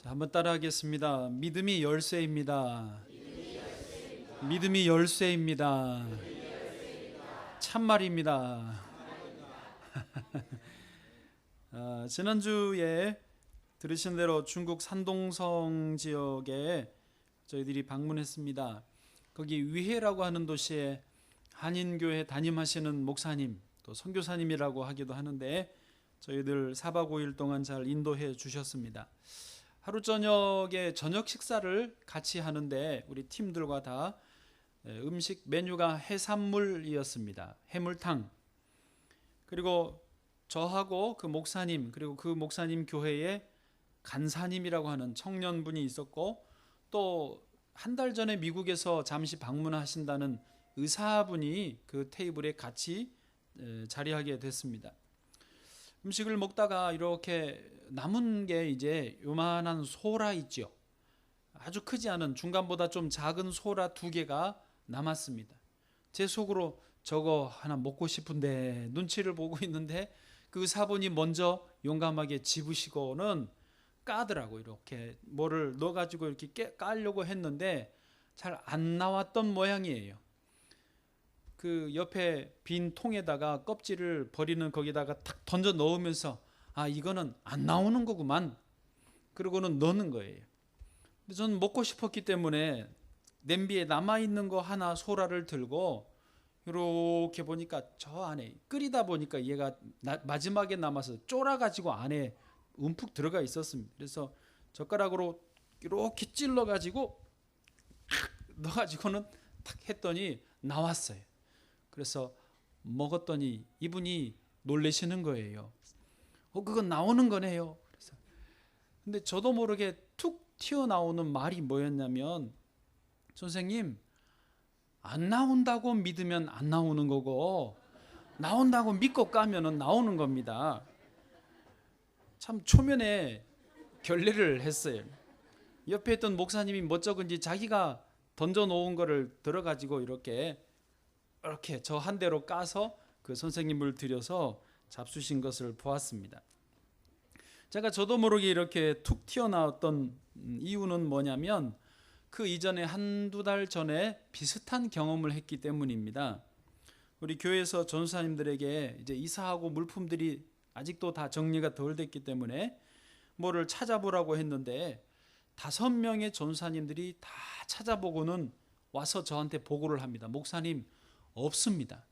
자, 한번 따라하겠습니다. 믿음이 열쇠입니다. 믿음이 열쇠입니다. 참말입니다. 지난주에 들으신 대로 중국 산동성 지역에 저희들이 방문했습니다. 거기 위해라고 하는 도시에 한인교회 담임하시는 목사님, 또 선교사님이라고 하기도 하는데 저희들 4박 5일 동안 잘 인도해 주셨습니다. 하루 저녁에 저녁 식사를 같이 하는데 우리 팀들과 다 음식 메뉴가 해산물이었습니다. 해물탕. 그리고 저하고 그 목사님, 그리고 그 목사님 교회에 간사님이라고 하는 청년분이 있었고, 또 한 달 전에 미국에서 잠시 방문하신다는 의사분이 그 테이블에 같이 자리하게 됐습니다. 음식을 먹다가 이렇게 남은 게 이제 요만한 소라 있죠. 아주 크지 않은 중간보다 좀 작은 소라 2개가 남았습니다. 제 속으로 저거 하나 먹고 싶은데 눈치를 보고 있는데 그 의사분이 먼저 용감하게 집으시고는 까더라고. 이렇게 뭐를 넣어가지고 이렇게 까려고 했는데 잘 안 나왔던 모양이에요. 그 옆에 빈 통에다가 껍질을 버리는 거기다가 탁 던져 넣으면서 이거는 안 나오는 거구만. 그러고는 넣는 거예요. 근데 저는 먹고 싶었기 때문에 냄비에 남아있는 거 하나 소라를 들고 이렇게 보니까 저 안에 끓이다 보니까 얘가 마지막에 남아서 쫄아가지고 안에 움푹 들어가 있었습니다. 그래서 젓가락으로 이렇게 찔러가지고 넣어가지고는 탁 했더니 나왔어요. 그래서 먹었더니 이분이 놀라시는 거예요. 그건 나오는 거네요. 그래서 근데 저도 모르게 툭 튀어나오는 말이 뭐였냐면, 선생님, 안 나온다고 믿으면 안 나오는 거고 나온다고 믿고 까면은 나오는 겁니다. 참 초면에 결례를 했어요. 옆에 있던 목사님이 멋쩍은지 자기가 던져놓은 거를 들어가지고 이렇게 저 한 대로 까서 그 선생님을 들여서 잡수신 것을 보았습니다. 제가 저도 모르게 이렇게 툭 튀어나왔던 이유는 뭐냐면 그 이전에 1-2달 전에 비슷한 경험을 했기 때문입니다. 우리 교회에서 전사님들에게 이제 이사하고 물품들이 아직도 다 정리가 덜 됐기 때문에 뭐를 찾아보라고 했는데 5명의 전사님들이 다 찾아보고는 와서 저한테 보고를 합니다. 목사님, 없습니다.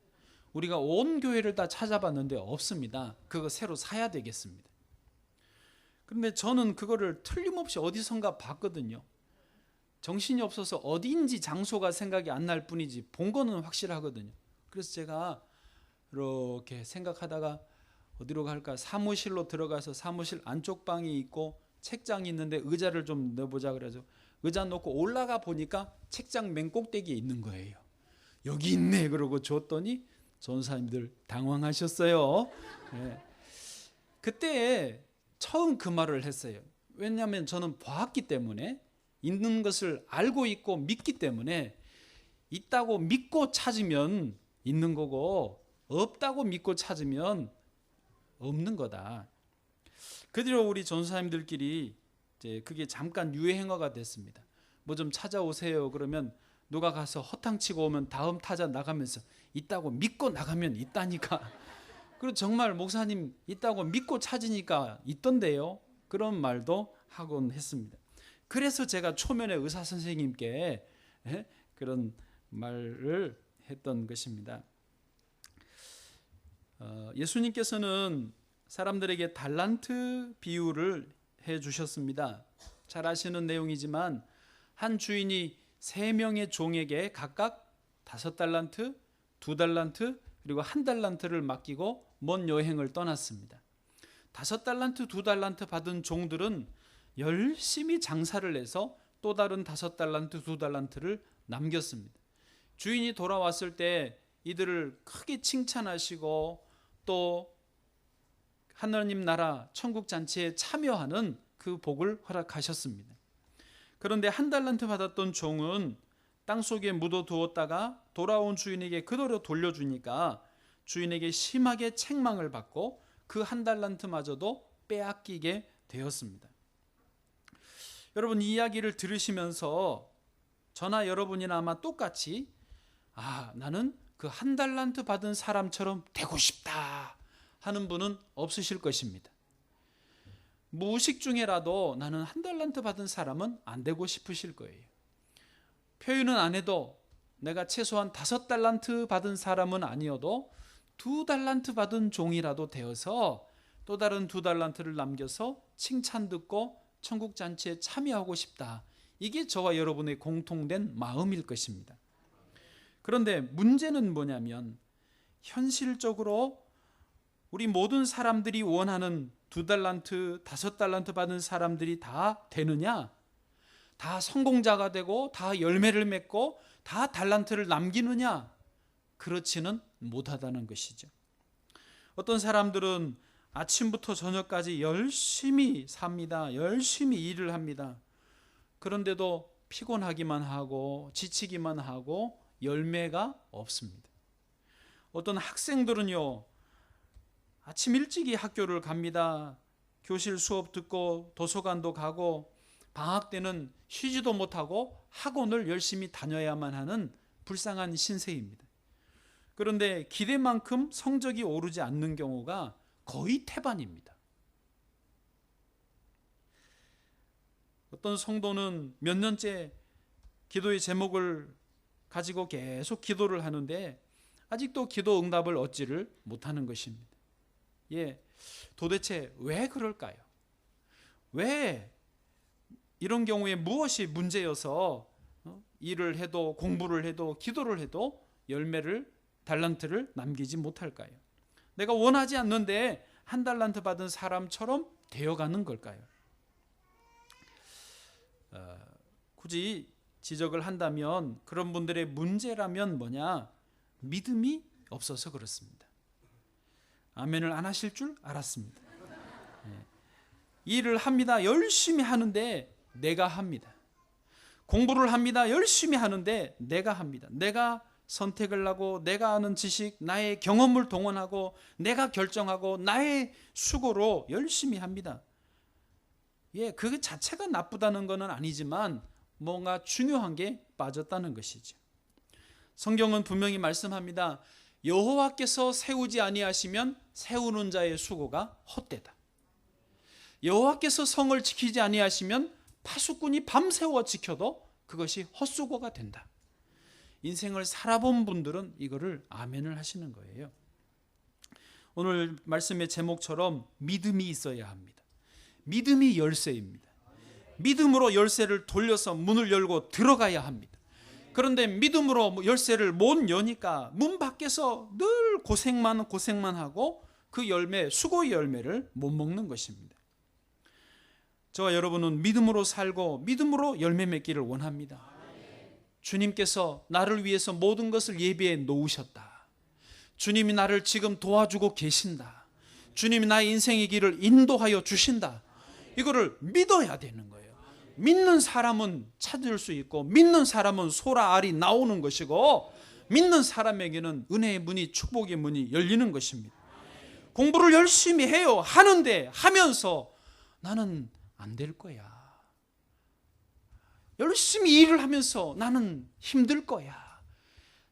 우리가 온 교회를 다 찾아봤는데 없습니다. 그거 새로 사야 되겠습니다. 그런데 저는 그거를 틀림없이 어디선가 봤거든요. 정신이 없어서 어디인지 장소가 생각이 안 날 뿐이지 본 거는 확실하거든요. 그래서 제가 이렇게 생각하다가 어디로 갈까, 사무실로 들어가서 사무실 안쪽 방이 있고 책장이 있는데 의자를 좀 넣어보자 그래서 의자 놓고 올라가 보니까 책장 맨 꼭대기에 있는 거예요. 여기 있네 그러고 줬더니 전사님들 당황하셨어요. 네. 그때 처음 그 말을 했어요. 왜냐하면 저는 봤기 때문에, 있는 것을 알고 있고 믿기 때문에, 있다고 믿고 찾으면 있는 거고 없다고 믿고 찾으면 없는 거다. 그 뒤로 우리 전사님들끼리 이제 그게 잠깐 유행어가 됐습니다. 뭐 좀 찾아오세요 그러면 누가 가서 허탕치고 오면 다음 타자 나가면서 있다고 믿고 나가면 있다니까. 그리고 정말 목사님 있다고 믿고 찾으니까 있던데요. 그런 말도 하곤 했습니다. 그래서 제가 초면에 의사 선생님께 그런 말을 했던 것입니다. 예수님께서는 사람들에게 달란트 비유를 해 주셨습니다. 잘 아시는 내용이지만 한 주인이 3명의 종에게 각각 5달란트, 2달란트, 그리고 1달란트를 맡기고 먼 여행을 떠났습니다. 5달란트, 2달란트 받은 종들은 열심히 장사를 해서 또 다른 5달란트, 2달란트를 남겼습니다. 주인이 돌아왔을 때 이들을 크게 칭찬하시고 또 하나님 나라 천국 잔치에 참여하는 그 복을 허락하셨습니다. 그런데 1달란트 받았던 종은 땅속에 묻어두었다가 돌아온 주인에게 그대로 돌려주니까 주인에게 심하게 책망을 받고 그 1달란트마저도 빼앗기게 되었습니다. 여러분 이 이야기를 들으시면서 저나 여러분이나 아마 똑같이 나는 그 1달란트 받은 사람처럼 되고 싶다 하는 분은 없으실 것입니다. 무의식 중에라도 나는 1달란트 받은 사람은 안 되고 싶으실 거예요. 표현은 안 해도 내가 최소한 5달란트 받은 사람은 아니어도 2달란트 받은 종이라도 되어서 또 다른 2달란트를 남겨서 칭찬 듣고 천국 잔치에 참여하고 싶다. 이게 저와 여러분의 공통된 마음일 것입니다. 그런데 문제는 뭐냐면 현실적으로 우리 모든 사람들이 원하는 2달란트, 5달란트 받은 사람들이 다 되느냐? 다 성공자가 되고 다 열매를 맺고 다 달란트를 남기느냐? 그렇지는 못하다는 것이죠. 어떤 사람들은 아침부터 저녁까지 열심히 삽니다. 열심히 일을 합니다. 그런데도 피곤하기만 하고 지치기만 하고 열매가 없습니다. 어떤 학생들은요, 아침 일찍이 학교를 갑니다. 교실 수업 듣고 도서관도 가고 방학 때는 쉬지도 못하고 학원을 열심히 다녀야만 하는 불쌍한 신세입니다. 그런데 기대만큼 성적이 오르지 않는 경우가 거의 태반입니다. 어떤 성도는 몇 년째 기도의 제목을 가지고 계속 기도를 하는데 아직도 기도 응답을 얻지를 못하는 것입니다. 도대체 왜 그럴까요? 왜 이런 경우에 무엇이 문제여서 일을 해도 공부를 해도 기도를 해도 열매를 달란트를 남기지 못할까요? 내가 원하지 않는데 1달란트 받은 사람처럼 되어가는 걸까요? 굳이 지적을 한다면 그런 분들의 문제라면 뭐냐? 믿음이 없어서 그렇습니다. 아멘을 안 하실 줄 알았습니다. 일을 합니다. 열심히 하는데 내가 합니다. 공부를 합니다. 열심히 하는데 내가 합니다. 내가 선택을 하고 내가 아는 지식, 나의 경험을 동원하고 내가 결정하고 나의 수고로 열심히 합니다. 그 자체가 나쁘다는 것은 아니지만 뭔가 중요한 게 빠졌다는 것이죠. 성경은 분명히 말씀합니다. 여호와께서 세우지 아니하시면 세우는 자의 수고가 헛되다. 여호와께서 성을 지키지 아니하시면 파수꾼이 밤새워 지켜도 그것이 헛수고가 된다. 인생을 살아본 분들은 이거를 아멘을 하시는 거예요. 오늘 말씀의 제목처럼 믿음이 있어야 합니다. 믿음이 열쇠입니다. 믿음으로 열쇠를 돌려서 문을 열고 들어가야 합니다. 그런데 믿음으로 열쇠를 못 여니까 문 밖에서 늘 고생만 하고 그 열매, 수고의 열매를 못 먹는 것입니다. 저와 여러분은 믿음으로 살고 믿음으로 열매 맺기를 원합니다. 주님께서 나를 위해서 모든 것을 예비해 놓으셨다. 주님이 나를 지금 도와주고 계신다. 주님이 나의 인생의 길을 인도하여 주신다. 이거를 믿어야 되는 거예요. 믿는 사람은 찾을 수 있고 믿는 사람은 소라 알이 나오는 것이고 믿는 사람에게는 은혜의 문이, 축복의 문이 열리는 것입니다. 공부를 열심히 해요. 하는데 하면서 나는 안 될 거야. 열심히 일을 하면서 나는 힘들 거야.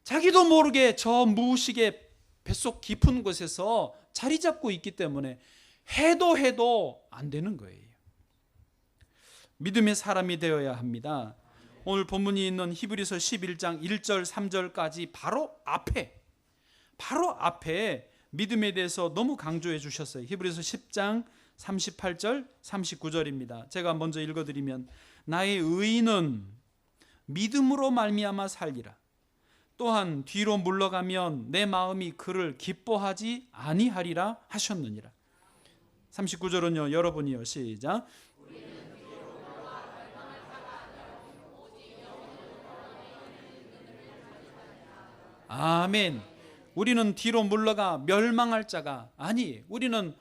자기도 모르게 저 무의식의 뱃속 깊은 곳에서 자리 잡고 있기 때문에 해도 안 되는 거예요. 믿음의 사람이 되어야 합니다. 오늘 본문이 있는 히브리서 11장 1절 3절까지 바로 앞에 믿음에 대해서 너무 강조해 주셨어요. 히브리서 10장 38절 39절입니다. 제가 먼저 읽어드리면 나의 의인은 믿음으로 말미암아 살리라. 또한 뒤로 물러가면 내 마음이 그를 기뻐하지 아니하리라 하셨느니라. 39절은요, 여러분이요, 시작. 아멘. 우리는 뒤로 물러가 멸망할 자가 아니, 우리는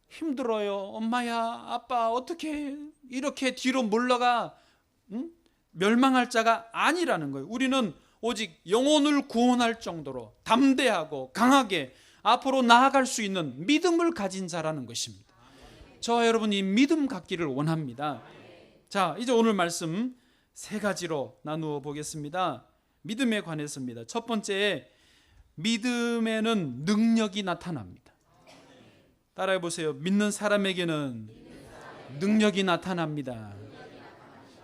힘들어요. 엄마야, 아빠, 어떻게 이렇게 뒤로 물러가 멸망할 자가 아니라는 거예요. 우리는 오직 영혼을 구원할 정도로 담대하고 강하게 앞으로 나아갈 수 있는 믿음을 가진 자라는 것입니다. 저와 여러분이 믿음 갖기를 원합니다. 자, 이제 오늘 말씀 세 가지로 나누어 보겠습니다. 믿음에 관해서입니다. 첫 번째, 믿음에는 능력이 나타납니다. 따라해 보세요. 믿는 사람에게는 능력이 나타납니다.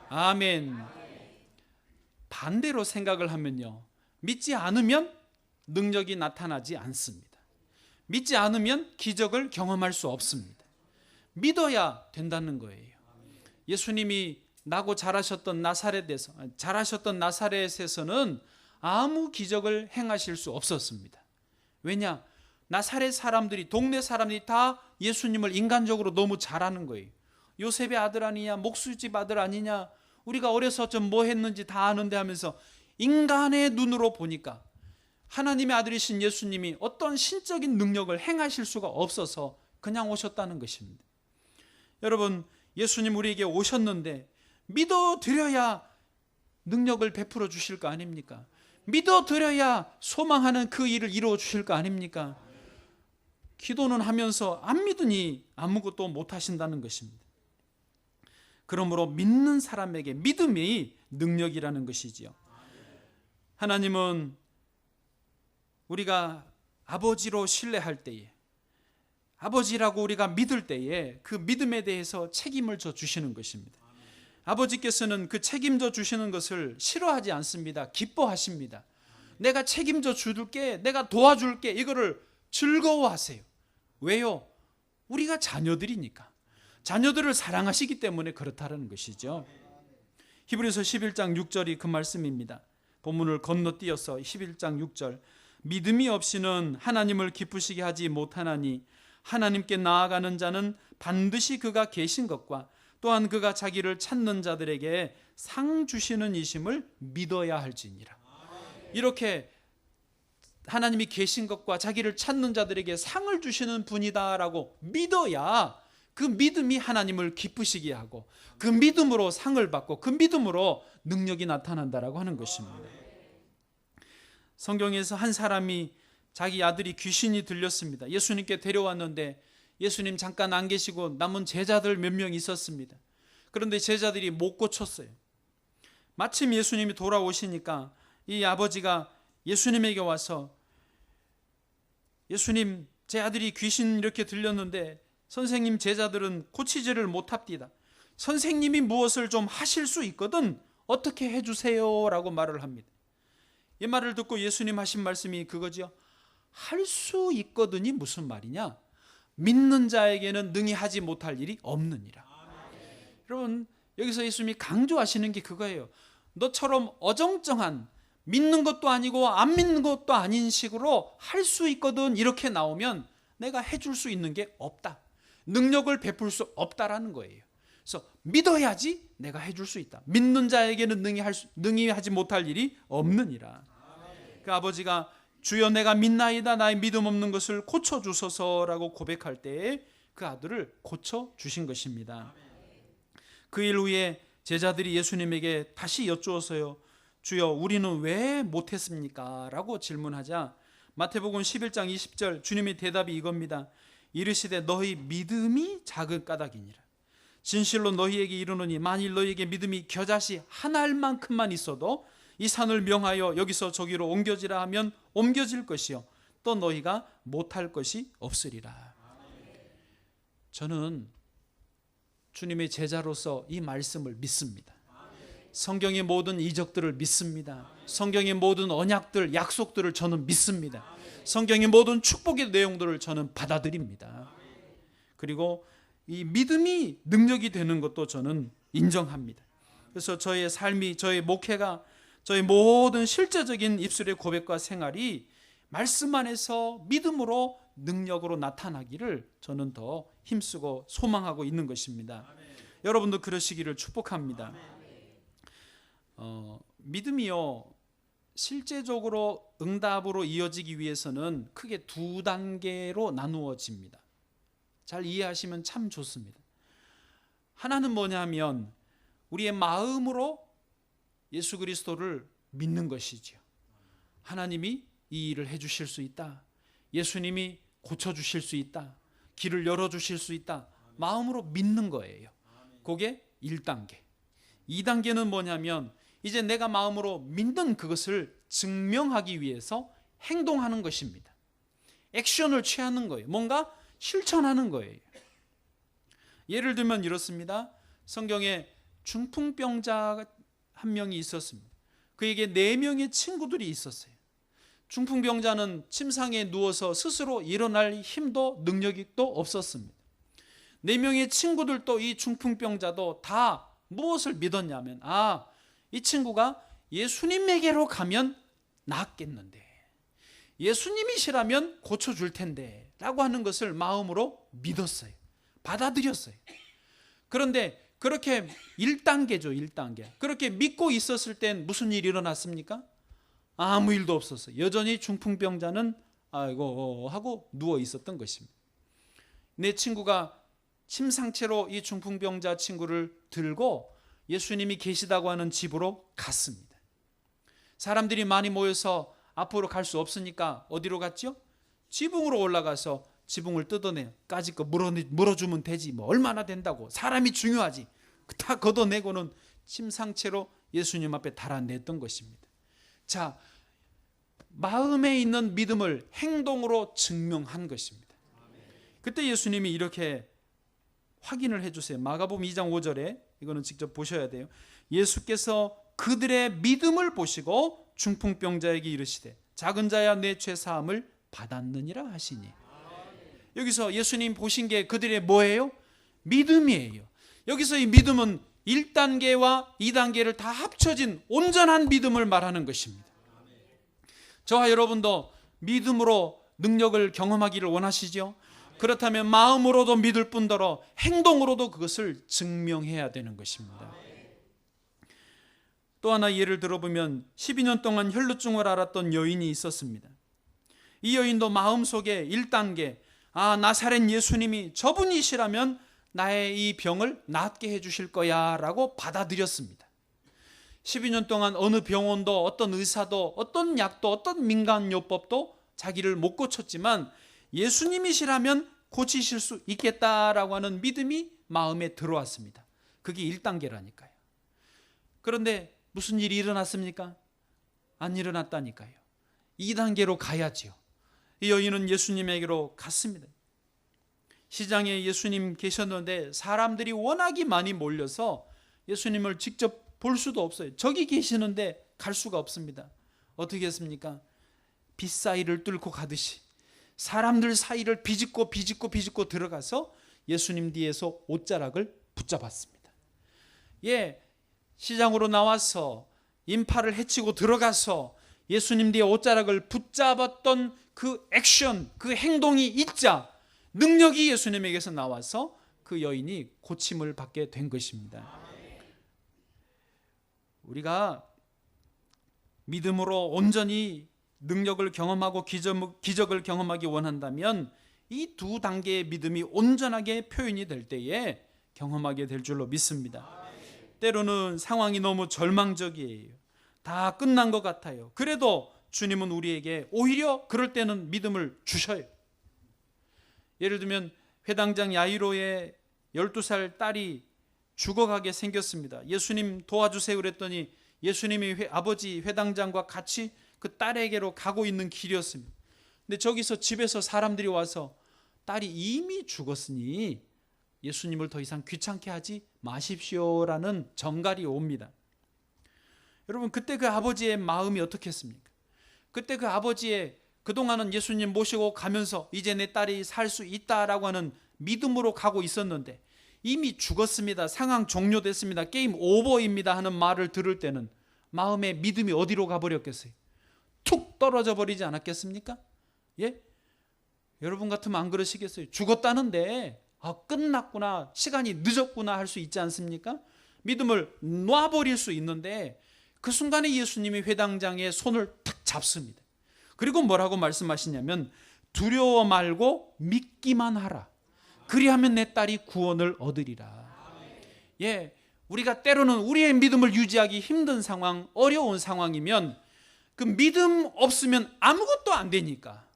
아멘. 반대로 생각을 하면요, 믿지 않으면 능력이 나타나지 않습니다. 믿지 않으면 기적을 경험할 수 없습니다. 믿어야 된다는 거예요. 예수님이 나고 자라셨던 나사렛에서는 아무 기적을 행하실 수 없었습니다. 왜냐? 나사렛 사람들이, 동네 사람들이 다 예수님을 인간적으로 너무 잘 아는 거예요. 요셉의 아들 아니냐, 목수집 아들 아니냐, 우리가 어려서 좀 뭐 했는지 다 아는데 하면서 인간의 눈으로 보니까 하나님의 아들이신 예수님이 어떤 신적인 능력을 행하실 수가 없어서 그냥 오셨다는 것입니다. 여러분, 예수님 우리에게 오셨는데 믿어드려야 능력을 베풀어 주실 거 아닙니까? 믿어드려야 소망하는 그 일을 이루어 주실 거 아닙니까? 기도는 하면서 안 믿으니 아무것도 못 하신다는 것입니다. 그러므로 믿는 사람에게 믿음이 능력이라는 것이지요. 하나님은 우리가 아버지로 신뢰할 때에, 아버지라고 우리가 믿을 때에 그 믿음에 대해서 책임을 져 주시는 것입니다. 아버지께서는 그 책임져 주시는 것을 싫어하지 않습니다. 기뻐하십니다. 내가 책임져 줄게, 내가 도와줄게, 이거를 즐거워하세요. 왜요? 우리가 자녀들이니까. 자녀들을 사랑하시기 때문에 그렇다는 것이죠. 히브리서 11장 6절이 그 말씀입니다. 본문을 건너뛰어서 11장 6절, 믿음이 없이는 하나님을 기쁘시게 하지 못하나니 하나님께 나아가는 자는 반드시 그가 계신 것과 또한 그가 자기를 찾는 자들에게 상 주시는 이심을 믿어야 할지니라. 이렇게 하나님이 계신 것과 자기를 찾는 자들에게 상을 주시는 분이다라고 믿어야 그 믿음이 하나님을 기쁘시게 하고 그 믿음으로 상을 받고 그 믿음으로 능력이 나타난다라고 하는 것입니다. 성경에서 한 사람이 자기 아들이 귀신이 들렸습니다. 예수님께 데려왔는데 예수님 잠깐 안 계시고 남은 제자들 몇 명 있었습니다. 그런데 제자들이 못 고쳤어요. 마침 예수님이 돌아오시니까 이 아버지가 예수님에게 와서, 예수님, 제 아들이 귀신 이렇게 들렸는데 선생님, 제자들은 고치지를 못합니다. 선생님이 무엇을 좀 하실 수 있거든 어떻게 해주세요 라고 말을 합니다. 이 말을 듣고 예수님 하신 말씀이 그거죠. 할 수 있거든이 무슨 말이냐? 믿는 자에게는 능히 하지 못할 일이 없느니라. 여러분, 여기서 예수님이 강조하시는 게 그거예요. 너처럼 어정쩡한, 믿는 것도 아니고 안 믿는 것도 아닌 식으로 할 수 있거든 이렇게 나오면 내가 해줄 수 있는 게 없다. 능력을 베풀 수 없다라는 거예요. 그래서 믿어야지 내가 해줄 수 있다. 믿는 자에게는 능히 하지 못할 일이 없느니라. 그 아버지가 주여 내가 믿나이다, 나의 믿음 없는 것을 고쳐주소서라고 고백할 때에 그 아들을 고쳐주신 것입니다. 그 일 후에 제자들이 예수님에게 다시 여쭈어서요, 주여 우리는 왜 못했습니까? 라고 질문하자 마태복음 11장 20절 주님의 대답이 이겁니다. 이르시되 너희 믿음이 작은 까닭이니라. 진실로 너희에게 이르노니 만일 너희에게 믿음이 겨자씨 한 알만큼만 있어도 이 산을 명하여 여기서 저기로 옮겨지라 하면 옮겨질 것이요 또 너희가 못할 것이 없으리라. 저는 주님의 제자로서 이 말씀을 믿습니다. 성경의 모든 이적들을 믿습니다. 성경의 모든 언약들, 약속들을 저는 믿습니다. 성경의 모든 축복의 내용들을 저는 받아들입니다. 그리고 이 믿음이 능력이 되는 것도 저는 인정합니다. 그래서 저의 삶이, 저의 목회가, 저의 모든 실제적인 입술의 고백과 생활이 말씀 안에서 믿음으로 능력으로 나타나기를 저는 더 힘쓰고 소망하고 있는 것입니다. 여러분도 그러시기를 축복합니다. 믿음이요, 실제적으로 응답으로 이어지기 위해서는 크게 두 단계로 나누어집니다. 잘 이해하시면 참 좋습니다. 하나는 뭐냐면 우리의 마음으로 예수 그리스도를 믿는 것이죠. 하나님이 이 일을 해주실 수 있다. 예수님이 고쳐주실 수 있다. 길을 열어주실 수 있다. 마음으로 믿는 거예요. 그게 1단계. 2단계는 뭐냐면 이제 내가 마음으로 믿는 그것을 증명하기 위해서 행동하는 것입니다. 액션을 취하는 거예요. 뭔가 실천하는 거예요. 예를 들면 이렇습니다. 성경에 중풍병자 한 명이 있었습니다. 그에게 4명의 친구들이 있었어요. 중풍병자는 침상에 누워서 스스로 일어날 힘도 능력도 없었습니다. 4명의 친구들도 이 중풍병자도 다 무엇을 믿었냐면 이 친구가 예수님에게로 가면 낫겠는데, 예수님이시라면 고쳐줄 텐데 라고 하는 것을 마음으로 믿었어요. 받아들였어요. 그런데 그렇게 1단계죠. 1단계. 그렇게 믿고 있었을 땐 무슨 일이 일어났습니까? 아무 일도 없었어요. 여전히 중풍병자는 아이고 하고 누워 있었던 것입니다. 내 친구가 침상채로 이 중풍병자 친구를 들고 예수님이 계시다고 하는 집으로 갔습니다. 사람들이 많이 모여서 앞으로 갈 수 없으니까 어디로 갔죠? 지붕으로 올라가서 지붕을 뜯어내 까짓 거 물어주면 되지, 뭐 얼마나 된다고, 사람이 중요하지, 다 걷어내고는 침상채로 예수님 앞에 달아냈던 것입니다. 자, 마음에 있는 믿음을 행동으로 증명한 것입니다. 그때 예수님이 이렇게 확인을 해주세요. 마가복음 2장 5절에, 이거는 직접 보셔야 돼요. 예수께서 그들의 믿음을 보시고 중풍병자에게 이르시되 작은 자야 내 죄 사함을 받았느니라 하시니. 여기서 예수님 보신 게 그들의 뭐예요? 믿음이에요. 여기서 이 믿음은 1단계와 2단계를 다 합쳐진 온전한 믿음을 말하는 것입니다. 저와 여러분도 믿음으로 능력을 경험하기를 원하시죠? 그렇다면 마음으로도 믿을 뿐더러 행동으로도 그것을 증명해야 되는 것입니다. 또 하나 예를 들어보면 12년 동안 혈루증을 앓았던 여인이 있었습니다. 이 여인도 마음속에 1단계, 나사렛 예수님이 저분이시라면 나의 이 병을 낫게 해주실 거야 라고 받아들였습니다. 12년 동안 어느 병원도 어떤 의사도 어떤 약도 어떤 민간요법도 자기를 못 고쳤지만 예수님이시라면 고치실 수 있겠다라고 하는 믿음이 마음에 들어왔습니다. 그게 1단계라니까요. 그런데 무슨 일이 일어났습니까? 안 일어났다니까요. 2단계로 가야지요. 이 여인은 예수님에게로 갔습니다. 시장에 예수님 계셨는데 사람들이 워낙이 많이 몰려서 예수님을 직접 볼 수도 없어요. 저기 계시는데 갈 수가 없습니다. 어떻게 했습니까? 빛 사이를 뚫고 가듯이 사람들 사이를 비집고 들어가서 예수님 뒤에서 옷자락을 붙잡았습니다. 시장으로 나와서 인파를 해치고 들어가서 예수님 뒤에 옷자락을 붙잡았던 그 액션, 그 행동이 있자 능력이 예수님에게서 나와서 그 여인이 고침을 받게 된 것입니다. 우리가 믿음으로 온전히 능력을 경험하고 기적을 경험하기 원한다면 이 2단계의 믿음이 온전하게 표현이 될 때에 경험하게 될 줄로 믿습니다. 때로는 상황이 너무 절망적이에요. 다 끝난 것 같아요. 그래도 주님은 우리에게 오히려 그럴 때는 믿음을 주셔요. 예를 들면 회당장 야이로의 12살 딸이 죽어가게 생겼습니다. 예수님 도와주세요 그랬더니 예수님이 아버지 회당장과 같이 그 딸에게로 가고 있는 길이었습니다. 근데 저기서 집에서 사람들이 와서 딸이 이미 죽었으니 예수님을 더 이상 귀찮게 하지 마십시오라는 전갈이 옵니다. 여러분, 그때 그 아버지의 마음이 어떻겠습니까? 그때 그 아버지의 그동안은 예수님 모시고 가면서 이제 내 딸이 살 수 있다라고 하는 믿음으로 가고 있었는데 이미 죽었습니다. 상황 종료됐습니다. 게임 오버입니다 하는 말을 들을 때는 마음의 믿음이 어디로 가버렸겠어요? 툭 떨어져 버리지 않았겠습니까? 여러분 같으면 안 그러시겠어요? 죽었다는데 끝났구나, 시간이 늦었구나 할 수 있지 않습니까? 믿음을 놔버릴 수 있는데 그 순간에 예수님이 회당장의 손을 탁 잡습니다. 그리고 뭐라고 말씀하시냐면 두려워 말고 믿기만 하라. 그리하면 내 딸이 구원을 얻으리라. 우리가 때로는 우리의 믿음을 유지하기 힘든 상황, 어려운 상황이면 그 믿음 없으면 아무것도 안 되니까,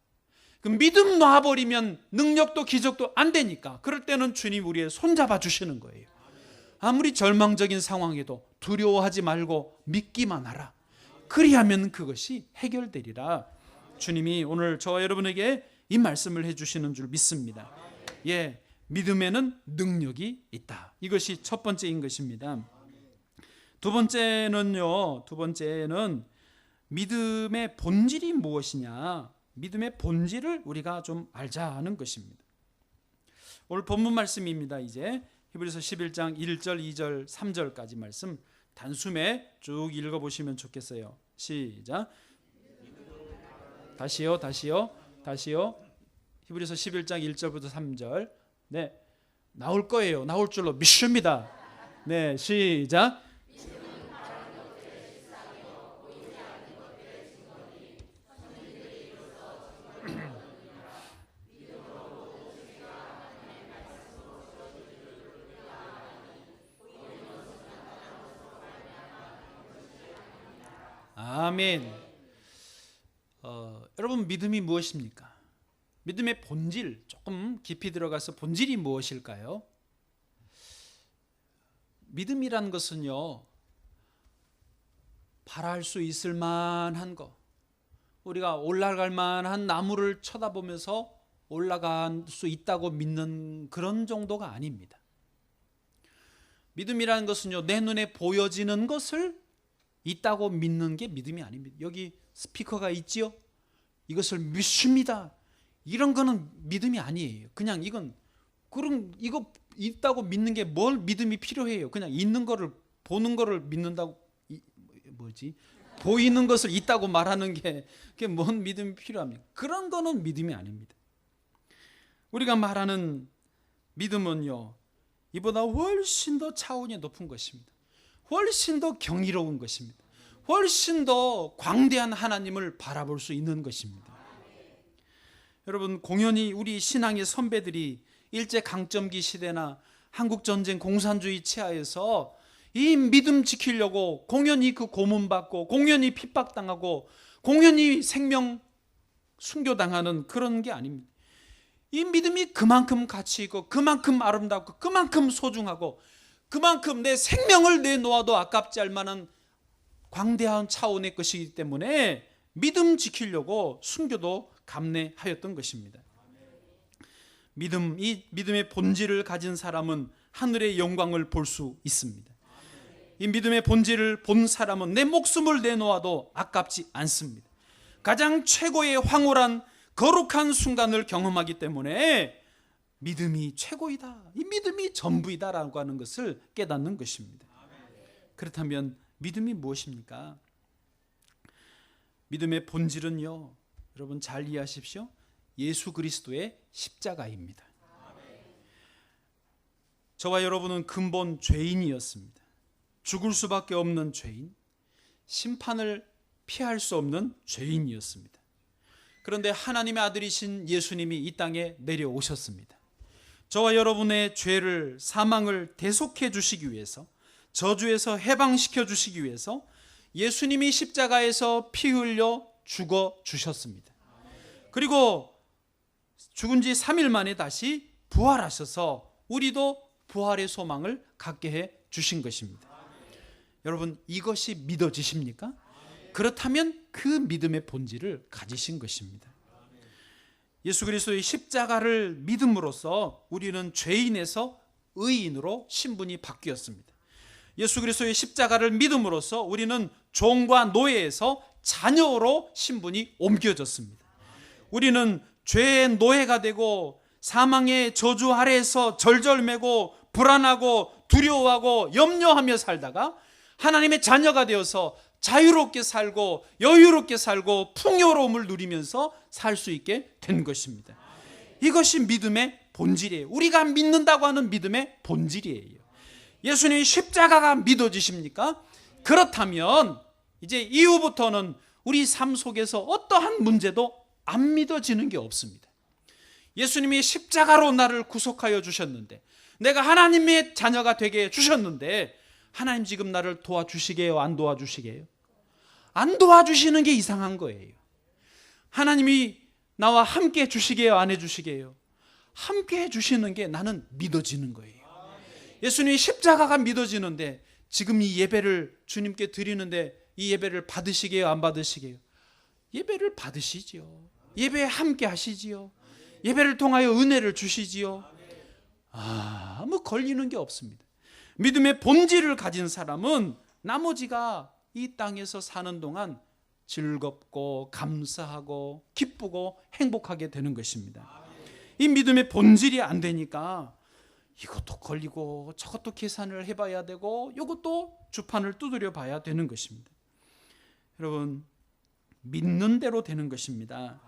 그 믿음 놔버리면 능력도 기적도 안 되니까 그럴 때는 주님 우리의 손잡아 주시는 거예요. 아무리 절망적인 상황에도 두려워하지 말고 믿기만 하라. 그리하면 그것이 해결되리라. 주님이 오늘 저와 여러분에게 이 말씀을 해주시는 줄 믿습니다. 예, 믿음에는 능력이 있다. 이것이 첫 번째인 것입니다. 두 번째는 믿음의 본질이 무엇이냐, 믿음의 본질을 우리가 좀 알자 하는 것입니다. 오늘 본문 말씀입니다. 이제 히브리서 11장 1절, 2절, 3절까지 말씀 단숨에 쭉 읽어보시면 좋겠어요. 시작. 다시요. 히브리서 11장 1절부터 3절. 네, 나올 거예요. 나올 줄로 믿습니다. 네, 시작. 아멘. 여러분, 믿음이 무엇입니까? 믿음의 본질, 조금 깊이 들어가서 본질이 무엇일까요? 믿음이란 것은요, 바랄 수 있을 만한 것, 우리가 올라갈 만한 나무를 쳐다보면서 올라갈 수 있다고 믿는 그런 정도가 아닙니다. 믿음이라는 것은요, 내 눈에 보여지는 것을 있다고 믿는 게 믿음이 아닙니다. 여기 스피커가 있지요? 이것을 믿습니다. 이런 거는 믿음이 아니에요. 그냥 이거 있다고 믿는 게 뭘 믿음이 필요해요? 그냥 있는 거를, 보는 거를 믿는다고, 보이는 것을 있다고 말하는 게 그게 뭔 믿음이 필요합니까? 그런 거는 믿음이 아닙니다. 우리가 말하는 믿음은요, 이보다 훨씬 더 차원이 높은 것입니다. 훨씬 더 경이로운 것입니다. 훨씬 더 광대한 하나님을 바라볼 수 있는 것입니다. 여러분, 공연히 우리 신앙의 선배들이 일제강점기 시대나 한국전쟁 공산주의 치하에서 이 믿음 지키려고 공연히 그 고문받고 공연히 핍박당하고 공연히 생명 순교당하는 그런 게 아닙니다. 이 믿음이 그만큼 가치 있고 그만큼 아름답고 그만큼 소중하고 그만큼 내 생명을 내놓아도 아깝지 않을 만한 광대한 차원의 것이기 때문에 믿음 지키려고 순교도 감내하였던 것입니다. 이 믿음의 본질을 가진 사람은 하늘의 영광을 볼 수 있습니다. 이 믿음의 본질을 본 사람은 내 목숨을 내놓아도 아깝지 않습니다. 가장 최고의 황홀한 거룩한 순간을 경험하기 때문에 믿음이 최고이다, 이 믿음이 전부이다라고 하는 것을 깨닫는 것입니다. 그렇다면 믿음이 무엇입니까? 믿음의 본질은요, 여러분 잘 이해하십시오. 예수 그리스도의 십자가입니다. 저와 여러분은 근본 죄인이었습니다. 죽을 수밖에 없는 죄인, 심판을 피할 수 없는 죄인이었습니다. 그런데 하나님의 아들이신 예수님이 이 땅에 내려오셨습니다. 저와 여러분의 죄를, 사망을 대속해 주시기 위해서, 저주에서 해방시켜 주시기 위해서 예수님이 십자가에서 피 흘려 죽어 주셨습니다. 그리고 죽은 지 3일 만에 다시 부활하셔서 우리도 부활의 소망을 갖게 해 주신 것입니다. 여러분, 이것이 믿어지십니까? 그렇다면 그 믿음의 본질을 가지신 것입니다. 예수 그리스도의 십자가를 믿음으로써 우리는 죄인에서 의인으로 신분이 바뀌었습니다. 예수 그리스도의 십자가를 믿음으로써 우리는 종과 노예에서 자녀로 신분이 옮겨졌습니다. 우리는 죄의 노예가 되고 사망의 저주 아래에서 절절매고 불안하고 두려워하고 염려하며 살다가 하나님의 자녀가 되어서 자유롭게 살고 여유롭게 살고 풍요로움을 누리면서 살 수 있게 된 것입니다. 이것이 믿음의 본질이에요. 우리가 믿는다고 하는 믿음의 본질이에요. 예수님의 십자가가 믿어지십니까? 그렇다면 이제 이후부터는 우리 삶 속에서 어떠한 문제도 안 믿어지는 게 없습니다. 예수님이 십자가로 나를 구속하여 주셨는데, 내가 하나님의 자녀가 되게 해주셨는데, 하나님 지금 나를 도와주시게요? 안 도와주시게요? 안 도와주시는 게 이상한 거예요. 하나님이 나와 함께 해주시게요? 안 해주시게요? 함께 해주시는 게 나는 믿어지는 거예요. 예수님이 십자가가 믿어지는데 지금 이 예배를 주님께 드리는데 이 예배를 받으시게요, 안 받으시게요? 예배를 받으시지요. 예배에 함께 하시지요. 예배를 통하여 은혜를 주시지요. 아무 걸리는 게 없습니다. 믿음의 본질을 가진 사람은 나머지가 이 땅에서 사는 동안 즐겁고 감사하고 기쁘고 행복하게 되는 것입니다. 이 믿음의 본질이 안 되니까 이것도 걸리고 저것도 계산을 해봐야 되고 이것도 주판을 두드려 봐야 되는 것입니다. 여러분, 믿는 대로 되는 것입니다.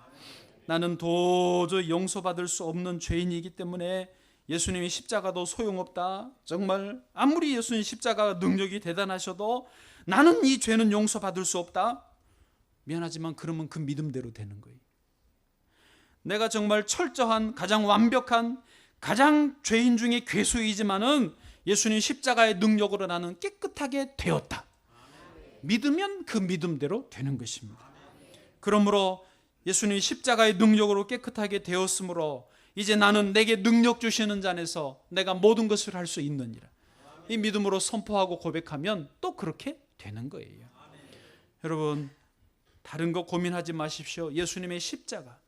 나는 도저히 용서받을 수 없는 죄인이기 때문에 예수님이 십자가도 소용없다. 정말 아무리 예수님 십자가 능력이 대단하셔도 나는 이 죄는 용서받을 수 없다. 미안하지만 그러면 그 믿음대로 되는 거예요. 내가 정말 철저한, 가장 완벽한, 가장 죄인 중에 괴수이지만은 예수님 십자가의 능력으로 나는 깨끗하게 되었다. 믿으면 그 믿음대로 되는 것입니다. 그러므로 예수님 십자가의 능력으로 깨끗하게 되었으므로 이제 나는 내게 능력 주시는 자 안에서 내가 모든 것을 할 수 있느니라. 이 믿음으로 선포하고 고백하면 또 그렇게 되는 거예요. 여러분, 다른 거 고민하지 마십시오. 예수님의 십자가,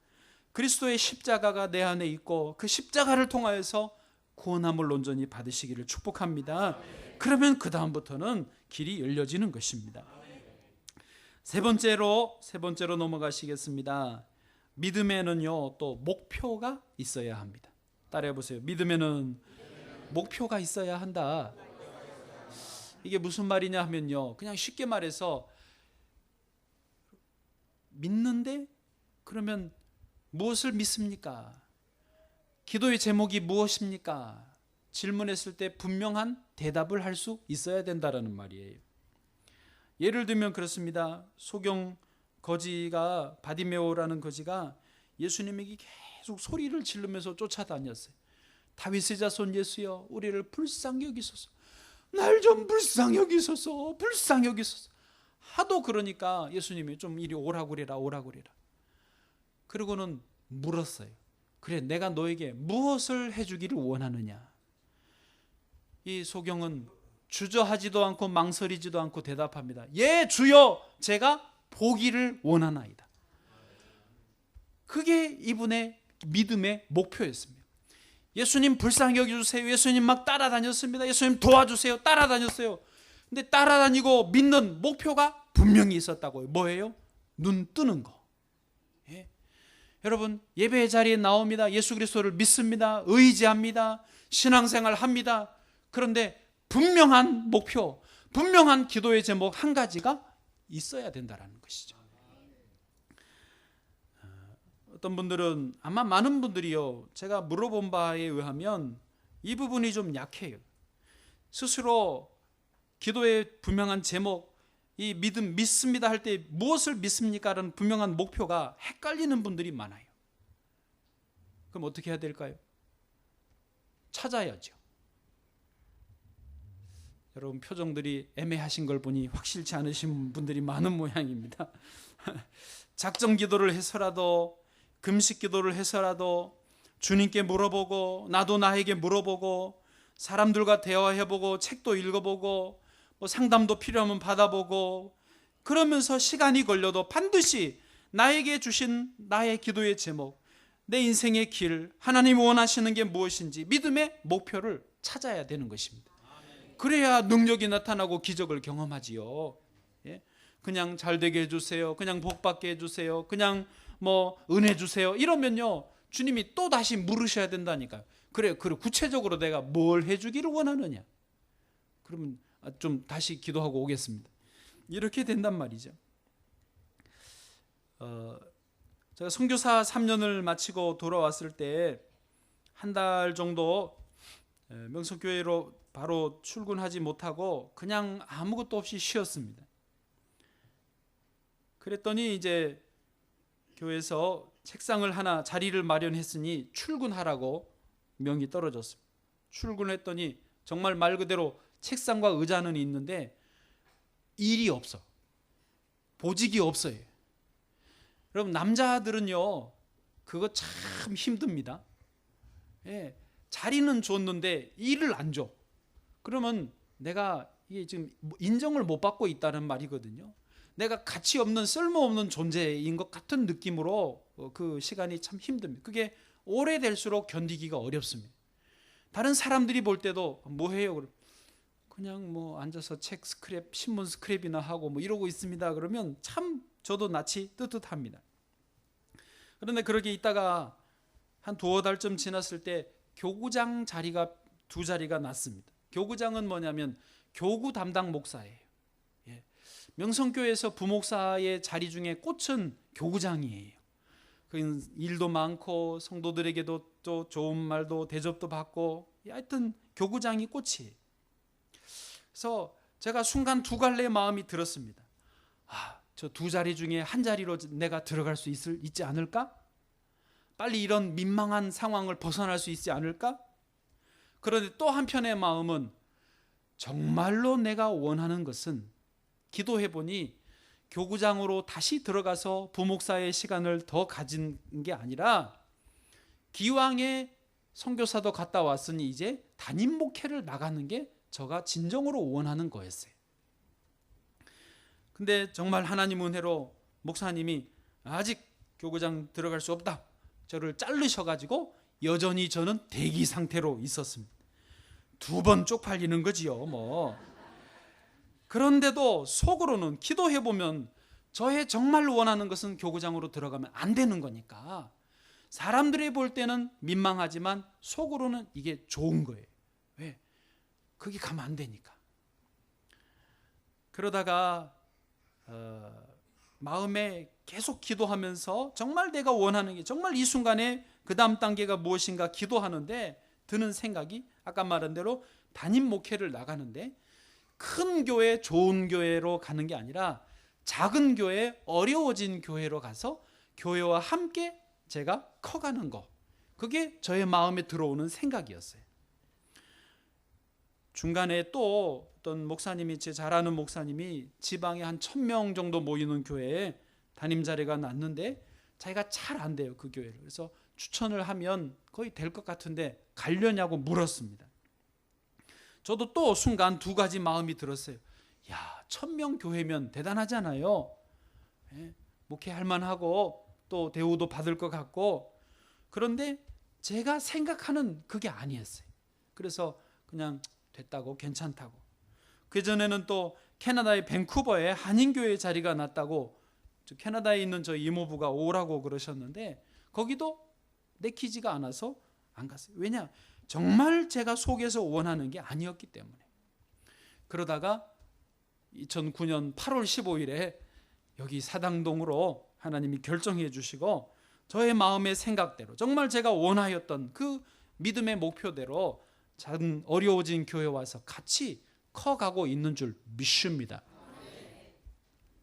그리스도의 십자가가 내 안에 있고 그 십자가를 통하여서 구원함을 온전히 받으시기를 축복합니다. 그러면 그 다음부터는 길이 열려지는 것입니다. 세 번째로 넘어가시겠습니다. 믿음에는요, 또 목표가 있어야 합니다. 따라해 보세요. 믿음에는 목표가 있어야 한다. 이게 무슨 말이냐 하면요, 그냥 쉽게 말해서 믿는데 그러면 무엇을 믿습니까? 기도의 제목이 무엇입니까? 질문했을 때 분명한 대답을 할 수 있어야 된다라는 말이에요. 예를 들면 그렇습니다. 소경 거지가, 바디메오라는 거지가 예수님에게 계속 소리를 지르면서 쫓아다녔어요. 다윗의 자손 예수여, 우리를 불쌍히 여기소서. 날 좀 불쌍히 여기소서. 불쌍히 여기소서. 하도 그러니까 예수님이 좀 이리 오라고 그래라. 그러고는 물었어요. 그래, 내가 너에게 무엇을 해주기를 원하느냐? 이 소경은 주저하지도 않고 망설이지도 않고 대답합니다. 예, 주여, 제가 보기를 원하나이다. 그게 이분의 믿음의 목표였습니다. 예수님 불쌍히 여겨주세요. 예수님 막 따라다녔습니다. 예수님 도와주세요. 따라다녔어요. 근데 따라다니고 믿는 목표가 분명히 있었다고요. 뭐예요? 눈 뜨는 거. 예. 여러분, 예배의 자리에 나옵니다. 예수 그리스도를 믿습니다. 의지합니다. 신앙생활 합니다. 그런데 분명한 목표, 분명한 기도의 제목 한 가지가 있어야 된다는 것이죠. 어떤 분들은, 아마 많은 분들이요, 제가 물어본 바에 의하면 이 부분이 좀 약해요. 스스로 기도의 분명한 제목, 이 믿습니다 할 때 무엇을 믿습니까? 라는 분명한 목표가 헷갈리는 분들이 많아요. 그럼 어떻게 해야 될까요? 찾아야죠. 여러분, 표정들이 애매하신 걸 보니 확실치 않으신 분들이 많은 모양입니다. 작정 기도를 해서라도, 금식 기도를 해서라도 주님께 물어보고, 나도 나에게 물어보고, 사람들과 대화해보고, 책도 읽어보고, 뭐 상담도 필요하면 받아보고, 그러면서 시간이 걸려도 반드시 나에게 주신 나의 기도의 제목, 내 인생의 길, 하나님 원하시는 게 무엇인지 믿음의 목표를 찾아야 되는 것입니다. 그래야 능력이 나타나고 기적을 경험하지요. 예? 그냥 잘 되게 해주세요. 그냥 복 받게 해주세요. 그냥 뭐 은혜 주세요. 이러면요, 주님이 또 다시 물으셔야 된다니까요. 그래, 구체적으로 내가 뭘 해주기를 원하느냐? 그러면 좀 다시 기도하고 오겠습니다. 이렇게 된단 말이죠. 제가 선교사 3년을 마치고 돌아왔을 때 한 달 정도 명석교회로 바로 출근하지 못하고 그냥 아무것도 없이 쉬었습니다. 그랬더니 이제 교회에서 책상을 하나, 자리를 마련했으니 출근하라고 명이 떨어졌습니다. 출근했더니 정말 말 그대로 책상과 의자는 있는데 일이 없어. 보직이 없어요. 여러분, 남자들은요, 그거 참 힘듭니다. 예, 자리는 줬는데 일을 안 줘. 그러면 내가 이게 지금 인정을 못 받고 있다는 말이거든요. 내가 가치 없는 쓸모없는 존재인 것 같은 느낌으로 그 시간이 참 힘듭니다. 그게 오래될수록 견디기가 어렵습니다. 다른 사람들이 볼 때도 뭐 해요? 그냥 뭐 앉아서 책 스크랩, 신문 스크랩이나 하고 뭐 이러고 있습니다. 그러면 참 저도 낯이 뜨뜻합니다. 그런데 그렇게 있다가 한 두어 달쯤 지났을 때 교구장 자리가 두 자리가 났습니다. 교구장은 뭐냐면 교구 담당 목사예요. 예. 명성교회에서 부목사의 자리 중에 꽃은 교구장이에요. 그 일도 많고 성도들에게도 또 좋은 말도 대접도 받고 하여튼 교구장이 꽃이에요. 그래서 제가 순간 두 갈래의 마음이 들었습니다. 저 두 자리 중에 한 자리로 내가 들어갈 수 있지 않을까? 빨리 이런 민망한 상황을 벗어날 수 있지 않을까? 그런데 또 한편의 마음은 정말로 내가 원하는 것은 기도해 보니 교구장으로 다시 들어가서 부목사의 시간을 더 가진 게 아니라 기왕에 선교사도 갔다 왔으니 이제 담임 목회를 나가는 게 제가 진정으로 원하는 거였어요. 근데 정말 하나님 은혜로 목사님이 아직 교구장 들어갈 수 없다, 저를 자르셔가지고 여전히 저는 대기 상태로 있었습니다. 두 번 쪽팔리는 거지요 뭐. 그런데도 속으로는 기도해보면 저의 정말 원하는 것은 교구장으로 들어가면 안 되는 거니까 사람들이 볼 때는 민망하지만 속으로는 이게 좋은 거예요. 왜? 거기 가면 안 되니까. 그러다가 마음에 계속 기도하면서 정말 내가 원하는 게, 정말 이 순간에 그 다음 단계가 무엇인가 기도하는데 드는 생각이 아까 말한 대로 담임 목회를 나가는데 큰 교회, 좋은 교회로 가는 게 아니라 작은 교회, 어려워진 교회로 가서 교회와 함께 제가 커가는 거, 그게 저의 마음에 들어오는 생각이었어요. 중간에 또 어떤 목사님이, 제 잘 아는 목사님이 지방에 한 1000명 정도 모이는 교회에 담임 자리가 났는데 자기가 잘 안 돼요, 그 교회를. 그래서 추천을 하면 거의 될 것 같은데 가려냐고 물었습니다. 저도 또 순간 두 가지 마음이 들었어요. 1000명 교회면 대단하잖아요. 목회할 만하고 또 대우도 받을 것 같고. 그런데 제가 생각하는 그게 아니었어요. 그래서 그냥 됐다고, 괜찮다고. 그전에는 또 캐나다의 밴쿠버에 한인교회 자리가 났다고 캐나다에 있는 저 이모부가 오라고 그러셨는데 거기도 내키지가 않아서 안 갔어요. 왜냐? 정말 제가 속에서 원하는 게 아니었기 때문에. 그러다가 2009년 8월 15일에 여기 사당동으로 하나님이 결정해 주시고 저의 마음의 생각대로 정말 제가 원하였던 그 믿음의 목표대로 작은 어려워진 교회 와서 같이 커가고 있는 줄 믿습니다.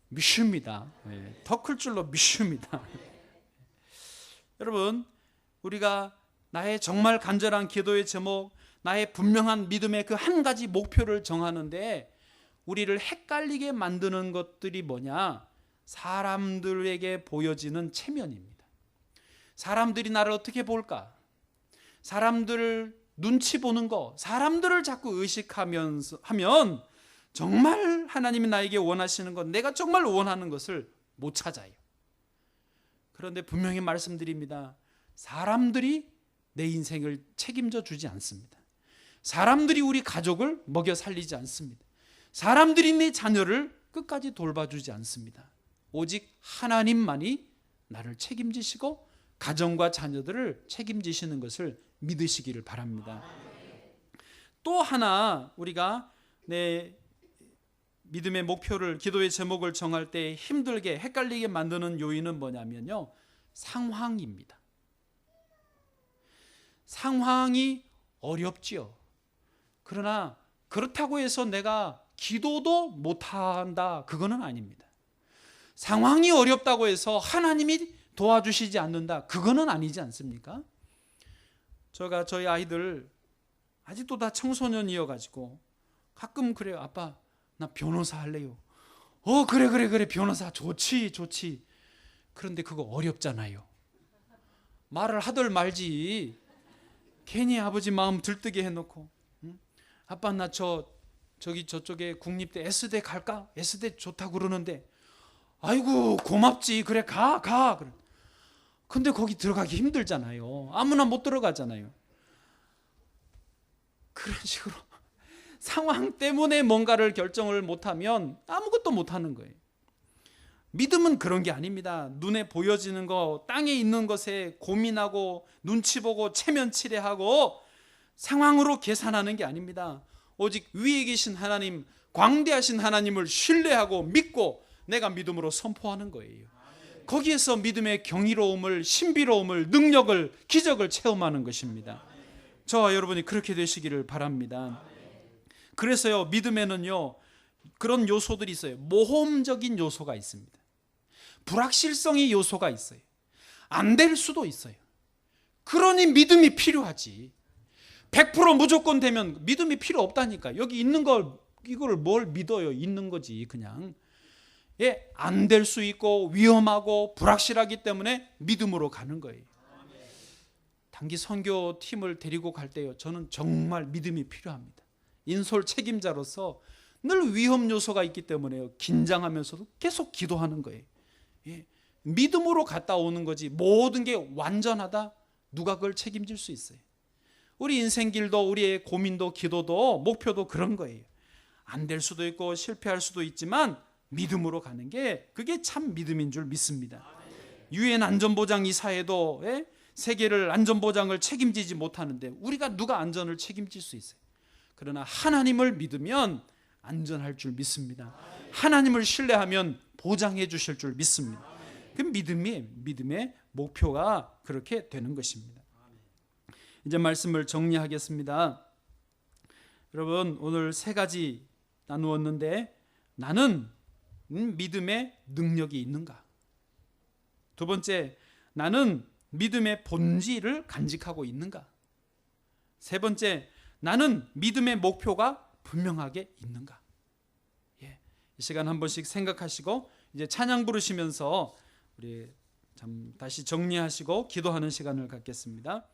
믿습니다. 더 클 줄로 믿습니다. 여러분, 우리가 나의 정말 간절한 기도의 제목, 나의 분명한 믿음의 그 한 가지 목표를 정하는데 우리를 헷갈리게 만드는 것들이 뭐냐? 사람들에게 보여지는 체면입니다. 사람들이 나를 어떻게 볼까? 사람들 눈치 보는 거, 사람들을 자꾸 의식하면서 하면 정말 하나님이 나에게 원하시는 것, 내가 정말 원하는 것을 못 찾아요. 그런데 분명히 말씀드립니다. 사람들이 내 인생을 책임져 주지 않습니다. 사람들이 우리 가족을 먹여 살리지 않습니다. 사람들이 내 자녀를 끝까지 돌봐주지 않습니다. 오직 하나님만이 나를 책임지시고 가정과 자녀들을 책임지시는 것을 믿으시기를 바랍니다. 또 하나 우리가 내 믿음의 목표를, 기도의 제목을 정할 때 힘들게 헷갈리게 만드는 요인은 뭐냐면요, 상황입니다. 상황이 어렵지요. 그러나 그렇다고 해서 내가 기도도 못한다, 그거는 아닙니다. 상황이 어렵다고 해서 하나님이 도와주시지 않는다, 그거는 아니지 않습니까? 제가 저희 아이들 아직도 다 청소년이어가지고 가끔 그래요. 아빠, 나 변호사 할래요. 그래 변호사 좋지. 그런데 그거 어렵잖아요. 말을 하들 말지 괜히 아버지 마음 들뜨게 해놓고, 아빠 나 저 저기 저쪽에 국립대 S대 갈까? S대 좋다고 그러는데 아이고 고맙지. 그래 가. 그래. 근데 거기 들어가기 힘들잖아요. 아무나 못 들어가잖아요. 그런 식으로 상황 때문에 뭔가를 결정을 못하면 아무것도 못하는 거예요. 믿음은 그런 게 아닙니다. 눈에 보여지는 거, 땅에 있는 것에 고민하고 눈치 보고 체면치레하고 상황으로 계산하는 게 아닙니다. 오직 위에 계신 하나님, 광대하신 하나님을 신뢰하고 믿고 내가 믿음으로 선포하는 거예요. 거기에서 믿음의 경이로움을, 신비로움을, 능력을, 기적을 체험하는 것입니다. 저와 여러분이 그렇게 되시기를 바랍니다. 그래서요, 믿음에는요 그런 요소들이 있어요. 모험적인 요소가 있습니다. 불확실성의 요소가 있어요. 안 될 수도 있어요. 그러니 믿음이 필요하지. 100% 무조건 되면 믿음이 필요 없다니까. 여기 있는 걸, 이걸 뭘 믿어요? 있는 거지 그냥. 안 될 수 있고 위험하고 불확실하기 때문에 믿음으로 가는 거예요. 단기 선교팀을 데리고 갈 때요, 저는 정말 믿음이 필요합니다. 인솔 책임자로서 늘 위험 요소가 있기 때문에요, 긴장하면서도 계속 기도하는 거예요. 믿음으로 갔다 오는 거지 모든 게 완전하다? 누가 그걸 책임질 수 있어요? 우리 인생길도 우리의 고민도 기도도 목표도 그런 거예요. 안 될 수도 있고 실패할 수도 있지만 믿음으로 가는 게 그게 참 믿음인 줄 믿습니다. 유엔 안전보장 이사회도 세계를 안전보장을 책임지지 못하는데 우리가 누가 안전을 책임질 수 있어요? 그러나 하나님을 믿으면 안전할 줄 믿습니다. 하나님을 신뢰하면 보장해 주실 줄 믿습니다. 그 믿음의 목표가 그렇게 되는 것입니다. 이제 말씀을 정리하겠습니다. 여러분, 오늘 세 가지 나누었는데 나는 믿음의 능력이 있는가? 두 번째, 나는 믿음의 본질을 간직하고 있는가? 세 번째, 나는 믿음의 목표가 분명하게 있는가? 이 시간 한 번씩 생각하시고 이제 찬양 부르시면서 우리 다시 정리하시고 기도하는 시간을 갖겠습니다.